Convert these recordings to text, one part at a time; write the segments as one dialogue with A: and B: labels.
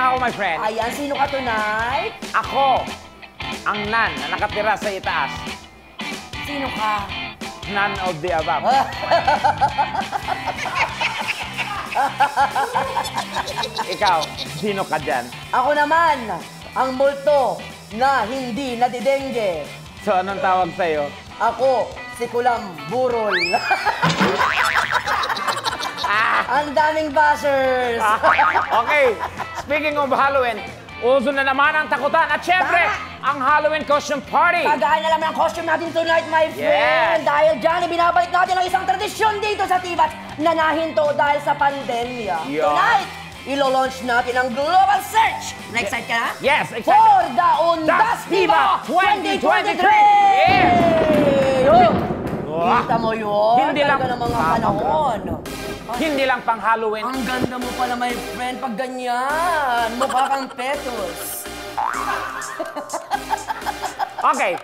A: ako, my friend.
B: Ayan, sino ka tonight?
A: Ako, ang nan na nakatira sa itaas.
B: Sino ka?
A: None of the above. Ikaw, sino ka dyan?
B: Ako naman, ang multo na hindi nadidengge.
A: So, anong tawag sa'yo?
B: Ako, si Kulam Burol. Ang daming bashers.
A: Okay, speaking of Halloween, uso na naman ang takutan. At syempre, ang Halloween costume party.
B: Kagaya na naman ang costume natin tonight, my friend.
A: Yes.
B: Dahil dyan, binabalik natin ang isang tradisyon dito sa Tibat na nahinto dahil sa pandemya.
A: Yeah.
B: Tonight, ilo-launch natin ang global search. Na-excite ka na?
A: Yes, excited.
B: For the Undas Diva 2023!
A: Yes.
B: Kita mo yun?
A: Hindi lang
B: ng mga panahon.
A: Hindi lang pang Halloween.
B: Ang ganda mo pala, my friend, pag ganyan. Mukha kang petos.
A: Okay,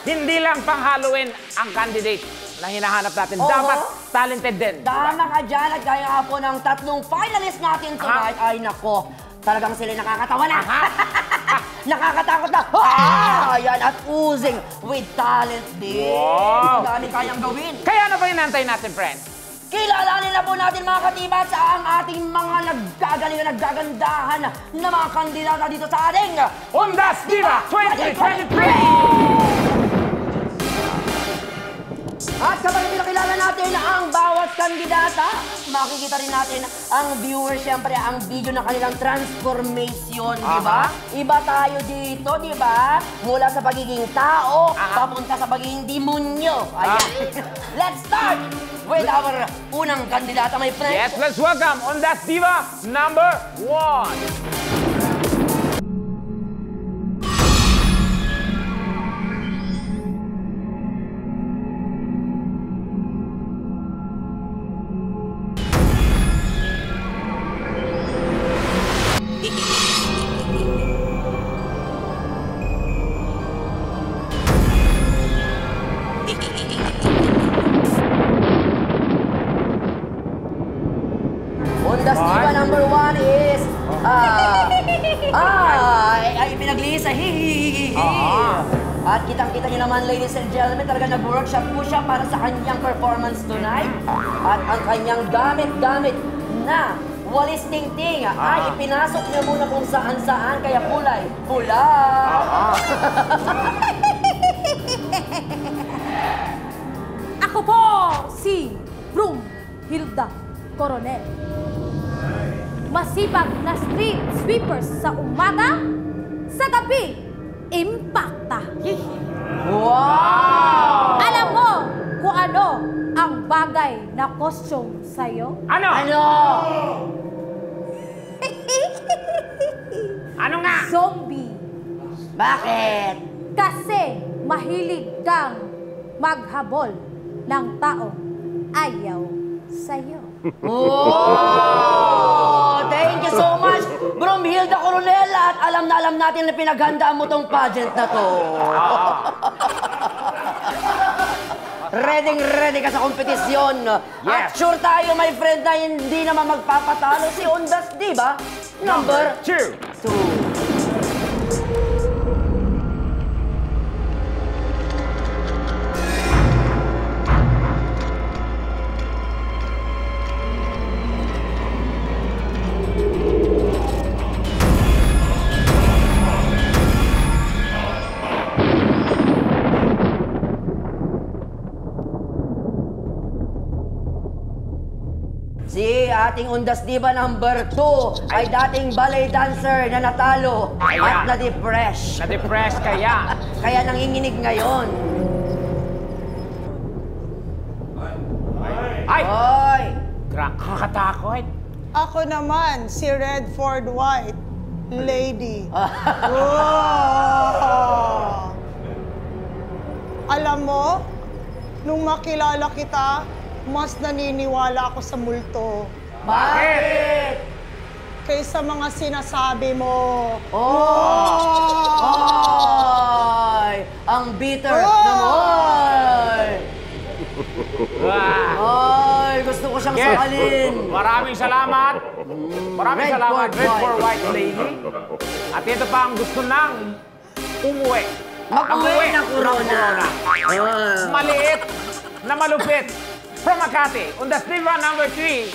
A: hindi lang pang Halloween ang candidate na hinahanap natin.
B: Oo.
A: Dapat talented din.
B: Tama ka dyan at gaya nga po ng tatlong finalists natin tonight. Ay nako, talagang sila nakakatawa na. Nakakatakot na. Ayan, at oozing with talent din.
A: Wow.
B: Ang dami kayang gawin.
A: Kaya ano ba inantay natin, friend?
B: Kilalanin na po natin mga katibat sa ang ating mga naggagaling na naggagandahan na mga kandidata dito sa ating
A: Undas Diva 2023!
B: At kapag pinakilala natin ang bawat kandidata, makikita rin natin ang viewer, siyempre, ang video ng kanilang transformation, di ba? Iba tayo dito, di ba? Mula sa pagiging tao, papunta sa pagiging demonyo. Ayan. Let's start with our unang kandidata, my friend.
A: Yes, let's welcome Undas Diva number 1.
B: Undas Diva number 1 is... ay pinaglihi sa hihihihi. At kitang-kita niyo naman, ladies and gentlemen, talaga nag-workshop po siya para sa kanyang performance tonight. At ang kanyang gamit-gamit na walis ting-ting ay ipinasok niya muna kung saan-saan, kaya kulay pula.
C: Ako po si Broom Hilda Coronel. Masipag na street sweepers sa umaga, sa gabi, impacta.
B: Wow!
C: Alam mo kung ano ang bagay na costume sa'yo?
A: Ano?
B: Ano?
A: Ano nga?
C: Zombie.
B: Bakit?
C: Kasi mahilig kang maghabol ng taong ayaw sa'yo.
B: Oh! Thank you so much, Bromhilda Coronel. At alam na alam natin na pinaghandaan mo tong pageant na to. Ready ka sa kompetisyon. At sure tayo, my friend, na hindi naman magpapatalo si Undas Diva number
A: 2.
B: 2. Si ating Undas Diva number 2 ay dating ballet dancer na natalo at na-depress.
A: Na-depress kaya.
B: Kaya nanginginig ngayon.
A: Ay!
B: Hoy!
A: Kakatakot.
D: Ako naman, si Redford White, lady. Wow! Alam mo, nung makilala kita, mas naniniwala ako sa multo.
B: Bakit?
D: Kaysa mga sinasabi mo.
B: Ay! Ang bitter naman! Ay, gusto ko siyang
A: Yes.
B: sakalin.
A: Maraming salamat. Maraming
B: Red
A: salamat,
B: for
A: Red for
B: White.
A: White Lady. At ito pa ang gusto ng umuwi.
B: Mag-uwi ng corona.
A: Maliit na malupit. From Makati, Undas Diva number 3.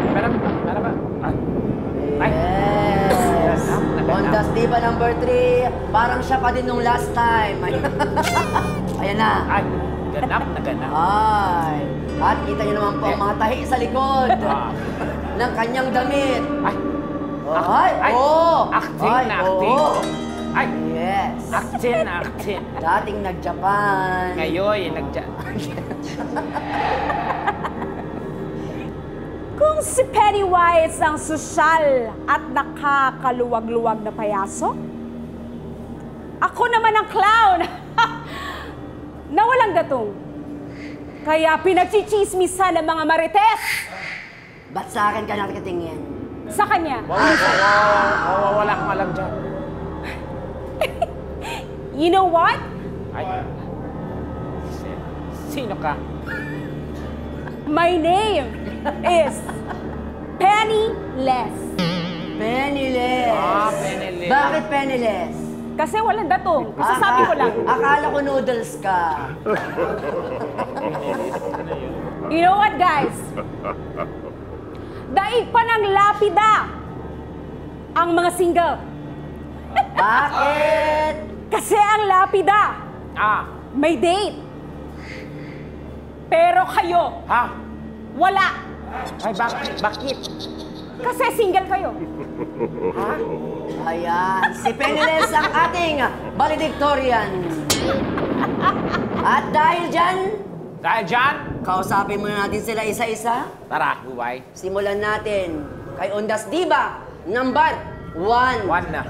A: Meron ba? Ay.
B: Yes. Ondas Diva number 3. Parang siya pa din nung last time. Ayan na.
A: Ay, ganap na ganap.
B: Ay. At kita niyo naman po ang mga tahi sa likod
A: Ah.
B: ng kanyang damit.
A: Ay,
B: Ay,
A: ay,
B: oo.
A: acting
B: Ay,
A: na acting.
B: oo.
A: Ay,
B: Yes.
A: acting na acting.
B: Dating nag-Japan.
A: Ngayon,
C: Kung si Pennywise ang sosyal at nakakaluwag-luwag na payaso, ako naman ang clown na walang gatong. Kaya pinagchichismisan ng mga marites
B: Ba't sa akin ka nakatingin?
C: sa kanya.
A: wala kang alam dyan.
C: You know what?
A: Ay, sino ka?
C: My name is Penniless.
B: Penniless.
A: Ah, Penniless.
B: Bakit Penniless?
C: Kasi walang datong. Masasabi ko lang.
B: Akala ko noodles ka.
C: You know what, guys? Daig pa ng lapida ang mga single.
B: Bakit?
C: Kasi ang lapida
A: Ah,
C: may date. Pero kayo,
A: ha?
C: wala.
A: Ay, bakit?
C: Kasi single kayo.
B: Ayan, si Penniless ang ating valedictorian. At dahil dyan,
A: Dahil dyan,
B: kausapin muna natin sila isa-isa.
A: tara, Bubay.
B: Simulan natin kay Ondas Diva, number 1.
A: One na.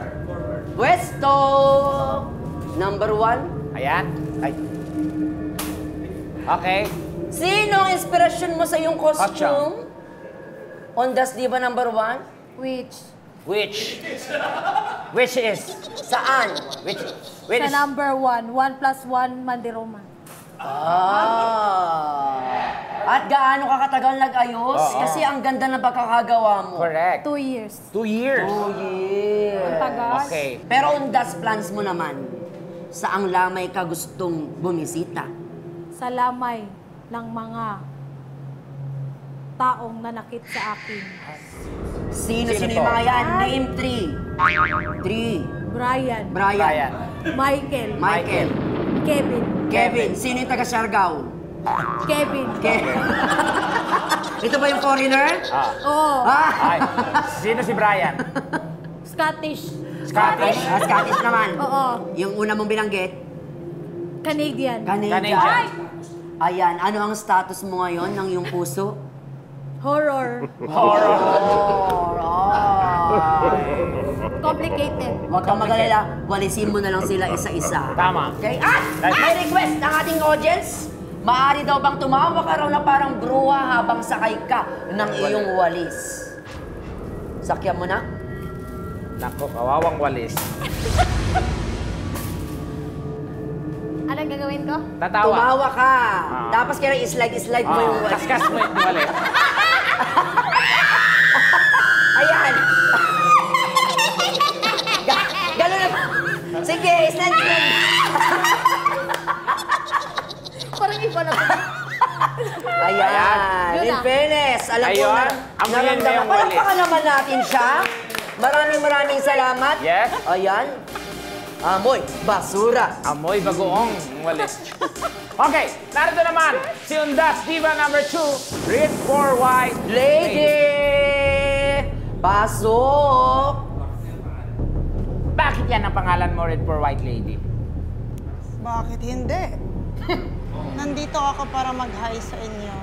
B: Pwesto number 1.
A: Ayan. Ay. Okay.
B: Sino ang inspirasyon mo sa iyong costume? Ondas Diva number 1?
C: Which?
A: Which? Which is?
B: Saan?
A: Which
C: Sa
A: is?
C: number 1, 1 plus 1, Mandiroma.
B: At gaano ka katagal nag-ayos?
A: Oo.
B: Kasi ang ganda ng pagkakagawa mo.
A: Correct.
C: 2 years.
A: 2 years.
B: 2 years.
C: Tagal.
A: Okay.
B: Pero Ondas plans mo naman, saang lamay ka gustong bumisita?
C: Sa lamay ng mga taong nanakit sa akin.
B: Sino-sino
A: Sino
B: yung
A: to?
B: mga yan? Name 3. 3.
C: Brian,
B: Brian.
A: Brian.
C: Michael,
B: Michael.
C: Kevin,
B: Kevin. Sino yung taga Siargao?
C: Kevin.
B: Ito ba yung foreigner?
A: Ah.
C: Oh,
A: Ay. Sino si Brian?
C: Scottish.
A: Scottish.
B: Scottish naman.
C: Oo,
B: Yung una mong binanggit?
C: Canadian.
B: Canadian.
A: Canadian.
B: Ayan, ano ang status mo ngayon ng iyong puso?
C: Horror.
A: Horror.
C: Complicated.
B: Huwag kang mag-alala, walisin mo na lang sila isa-isa.
A: Tama.
B: Okay? At may request ng ating audience. Maaari daw bang tumawa ka raw na parang bruha habang sakay ka ng iyong walis? Sakyan mo na?
A: Nako, kawawang walis.
C: Anong gagawin ko?
A: Tatawa.
B: Tumawa ka. Tapos kaya i-slide mo yung walis.
A: Kaskas mo yung walis.
B: Ayan. Gano'n na. Sige, slide.
C: Parang iba na.
B: Ayan.
C: Yun
B: In
C: na.
B: fairness, alam ko
A: Ayun.
B: na.
A: Amoyin mo yung walis.
B: Palakpakan naman natin siya. Maraming salamat.
A: Yes.
B: Ayan. Amoy, basura.
A: Amoy bagoong walis. Okay, narito naman si Undas Diva number 2, Red for White
B: Lady! Pasok!
A: Bakit yan ang pangalan mo, Red for White Lady?
D: Bakit hindi? Nandito ako para mag-hi sa inyo.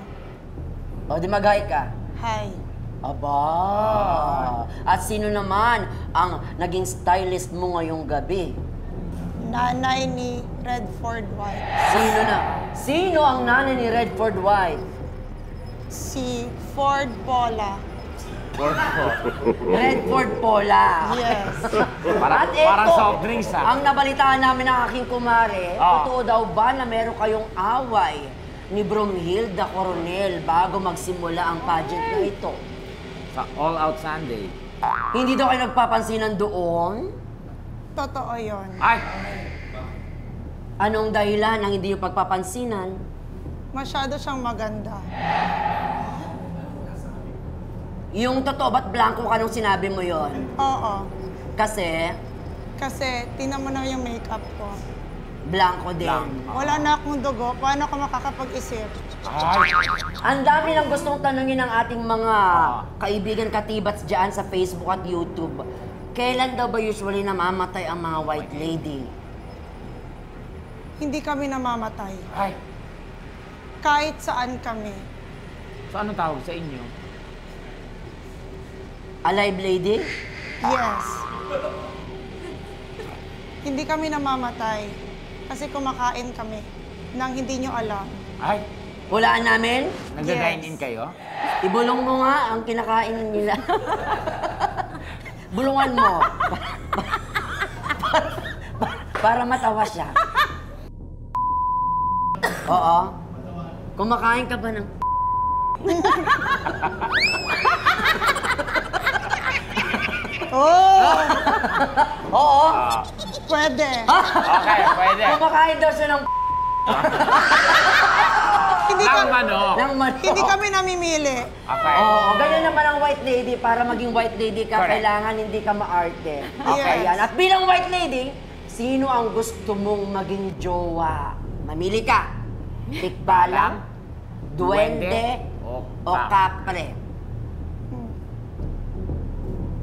B: O, di mag-hi ka.
D: Hi.
B: Aba! At sino naman ang naging stylist mo ngayong gabi?
D: Nanay ni Redford White.
B: Sino na? Sino ang nanay ni Redford White?
D: Si Ford Pola.
B: Redford Pola.
D: Yes.
A: Parang,
B: At eto,
A: parang soft drinks, ha?
B: ang nabalitaan namin ng aking kumare,
A: Ah.
B: totoo daw ba na meron kayong away ni Bromhilda Coronel bago magsimula ang pageant na ito?
A: Sa All Out Sunday.
B: Hindi daw kayo nagpapansinan doon?
D: Totoo yon.
A: Ay!
B: Anong dahilan ng hindi yung pagpapansinan?
D: Masyado siyang maganda.
B: Yung totoo, ba't blanco ka nung sinabi mo yon?
D: Oo.
B: Kasi,
D: Kasi, tingnan mo na yung makeup ko.
B: blanco din.
A: Blanco.
D: Wala na akong dugo. Paano ako makakapag-isip?
A: Ay!
B: Ang dami ng gustong tanungin ng ating mga kaibigan katibats dyan sa Facebook at YouTube. Kailan daw ba usually namamatay ang mga white lady?
D: Hindi kami namamatay.
A: Ay!
D: Kahit saan kami.
A: So, anong tawag sa inyo?
B: Alive lady?
D: Yes. Hindi kami namamatay. Kasi kumakain kami nang hindi nyo alam.
A: Ay!
B: Hulaan namin?
A: Nag-dine-in kayo?
B: Ibulong mo nga ang kinakain nila. Bulungan mo. Para matawa siya. Oo. Kumakain ka ba ng...
D: Oh!
B: Oo.
D: Pwede.
A: Okay, pwede.
B: Kumakain daw siya ng...
D: Hindi
A: Lang
D: kami,
A: manok.
B: ng manok.
D: hindi kami namimili.
A: Okay.
B: Oo, ganyan naman ang white lady. Para maging white lady ka,
A: Correct.
B: kailangan hindi ka maarte. Okay,
D: Yes.
B: yan. At bilang white lady, sino ang gusto mong maging jowa? Mamili ka. Tikbalang, duwende, o kapre.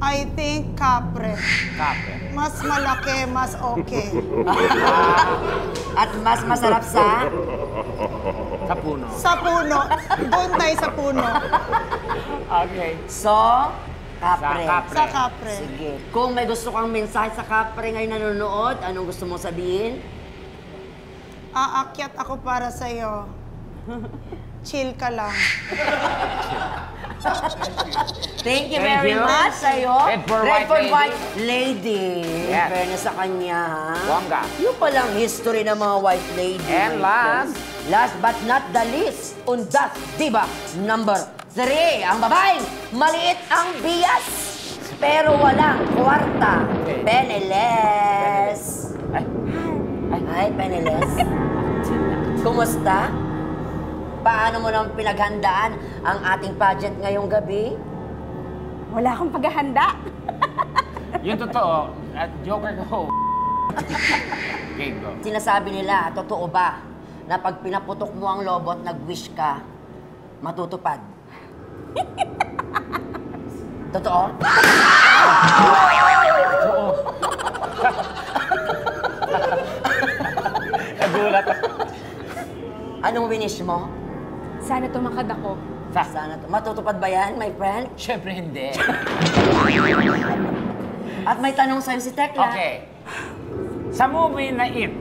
D: I think kapre.
A: Kape.
D: Mas malaki, mas okay.
B: At mas masarap sa...
A: Sa puno.
D: Sa puno. Doon tayo sa puno.
A: Okay.
B: So, kapre.
A: Sa kapre.
D: Sa kapre.
B: Sige. Kung may gusto kang mensahe sa kapre ngayon nanonood, anong gusto mong sabihin?
D: Aakyat ako para sa'yo. Chill ka lang.
B: Thank you
A: Thank
B: very
A: you.
B: much sa'yo.
A: Redford
B: White Lady.
A: Yes.
B: Fairness sa kanya, ha?
A: Bongga.
B: Yung palang history ng mga white lady.
A: And last?
B: Last but not the least, undas, diba? Number 3, ang babaeng maliit ang bias, pero walang kwarta.
A: Okay.
B: Peneles.
A: Ay!
B: Hi, Peneles. Kumusta? Paano mo nang pinaghandaan ang ating pageant ngayong gabi?
C: Wala akong paghahanda.
A: Yung totoo, at joker ko. Okay, go.
B: Sinasabi nila, totoo ba, na pag pinaputok mo ang lobo at nag-wish ka, matutupad? Totoo?
A: Oo. Nagulat ako.
B: Anong winish mo?
C: Sana tumakad ako.
B: Sana matutupad ba yan, my friend?
A: Siyempre hindi.
B: At may tanong sa'yo si Tekla.
A: Okay. Sa movie na It,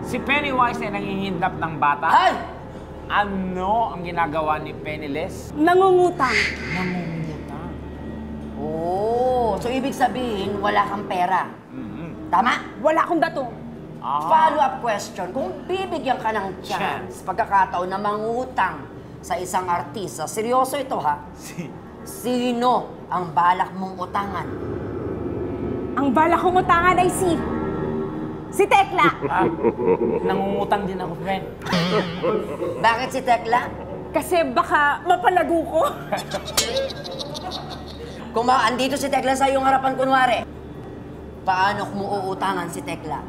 A: si Pennywise ay nangihindap ng bata.
B: Ay!
A: Ano ang ginagawa ni Penniless?
C: Nangungutang.
A: Nangungutang.
B: Oh, so ibig sabihin, wala kang pera. Tama?
C: Wala akong dato.
B: Follow-up question, kung bibigyan ka ng chance, pagkakataon na mangutang sa isang artista, seryoso ito ha? Sino ang balak mong utangan?
C: Ang bala kong utangan ay si Tekla.
A: Nangungutang din ako, friend.
B: Bakit si Tekla?
C: Kasi baka mapalago ko.
B: Kung andito si Tekla sa iyong harapan kunwari, paano mo uutangan si Tekla?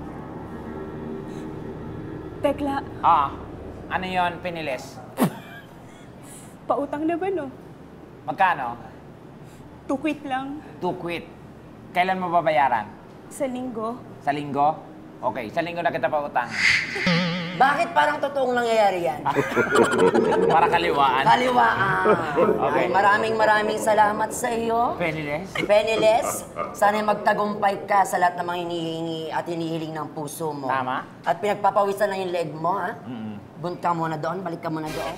C: Tekla,
A: Ano yon, Penniless?
C: pautang na ba no?
A: Magkano?
C: To quit lang.
A: To quit. Kailan mo babayaran?
C: Sa linggo.
A: Sa linggo? Okay, sa linggo na kita pautang.
B: Bakit parang totoong nangyayari yan?
A: Para kaliwaan.
B: Kaliwaan.
A: Okay.
B: Ay, maraming salamat sa iyo.
A: Penniless.
B: Penniless, sana'y magtagumpay ka sa lahat ng mga hinihingi at hinihiling ng puso mo.
A: Tama.
B: At pinagpapawisan na yung leg mo, ha? Bunta muna doon, balik ka muna doon.